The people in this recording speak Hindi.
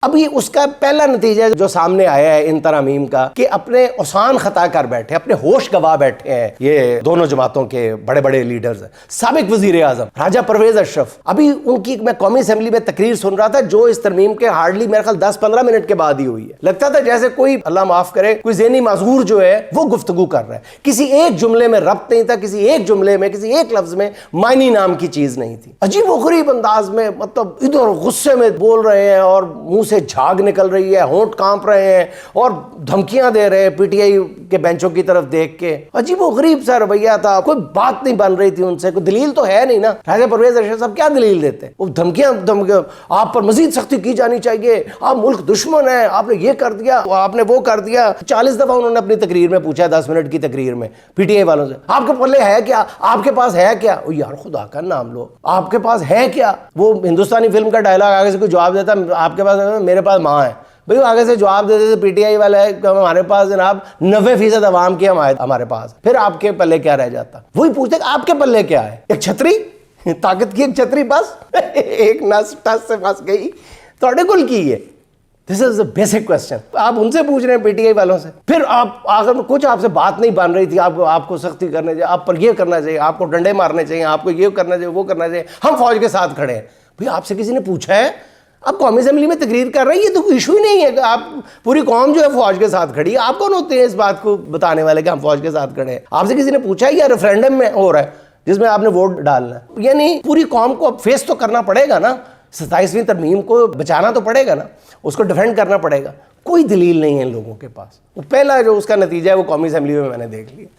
अभी उसका पहला नतीजा जो सामने आया है इन तरामीम का कि अपने आसान खता कर बैठे, अपने होश गवा बैठे हैं ये दोनों जमातों के बड़े बड़े लीडर्स हैं। साबिक वजीर आजम राजा परवेज अशरफ, अभी उनकी मैं कौमी असेंबली में तकरीर सुन रहा था जो इस तरमीम के हार्डली मेरे ख्याल 10-15 मिनट के बाद ही हुई है। लगता था जैसे कोई अल्लाह माफ करे कोई ज़हनी माजूर जो है वो गुफ्तगू कर रहा है, किसी एक जुमले में रब्त नहीं था, किसी एक जुमले में किसी एक लफ्ज में मायनी नाम की चीज नहीं थी। अजीब व गरीब अंदाज में मतलब इधर गुस्से में बोल रहे हैं और मुंह से झाग निकल रही है, होंठ कांप रहे हैं और धमकियां दे रहे हैं पीटीआई के बेंचों की तरफ देख के। अजीब व गरीब सा रवैया था, कोई बात नहीं बन रही थी उनसे, कोई दलील तो है नहीं ना। राजा परवेज अशरफ साहब क्या दलील देते? वो धमकियां आप पर मजीद सख्ती की जानी चाहिए, आप मुल्क दुश्मन है, आपने ये कर दिया, आपने वो कर दिया। 40 दफा उन्होंने अपनी तकरीर में पूछा, 10 मिनट की तकरीर में पीटीआई वालों से, आपके पल्ले है क्या, आपके पास है क्या? ओ यार खुदा का नाम लो, आपके पास है क्या? वो हिंदुस्तानी फिल्म का डायलॉग आगे से कोई जवाब देता, आपके पास है? मेरे पास माँ है। भाई आगे से जवाब देते थे पीटीआई वाला है कि हमारे पास जनाब 90% अवाम की हमारे पास, फिर आपके पल्ले क्या रह जाता? वही पूछते आपके पल्ले क्या है? एक छतरी, ताकत की एक छतरी, बस एक नस टस से फंस गई तो कुल की है। This is the basic question. आप उनसे पूछ रहे हैं पीटीआई वालों से, फिर आप अगर कुछ आपसे बात नहीं बन रही थी, आपको सख्ती करनी चाहिए, आप पर ये करना चाहिए, आपको डंडे मारने चाहिए, आपको ये करना चाहिए, वो करना चाहिए, हम फौज के साथ खड़े हैं। भाई आपसे किसी ने पूछा है? आप कौमी असेंबली में तकरीर कर रहे हैं, ये तो इशू ही नहीं है कि आप पूरी कौम जो है फौज के साथ खड़ी है। आप कौन होते हैं इस बात को बताने वाले कि हम फौज के साथ खड़े हैं? आपसे किसी ने पूछा है? या रेफरेंडम में हो रहा है जिसमें आपने वोट डालना है? यानी पूरी कौम को फेस तो करना पड़ेगा ना, 27वीं तरमीम को बचाना तो पड़ेगा ना, उसको डिफेंड करना पड़ेगा। कोई दलील नहीं है इन लोगों के पास। वो पहला जो उसका नतीजा है वो कौमी असेंबली में मैंने देख लिया।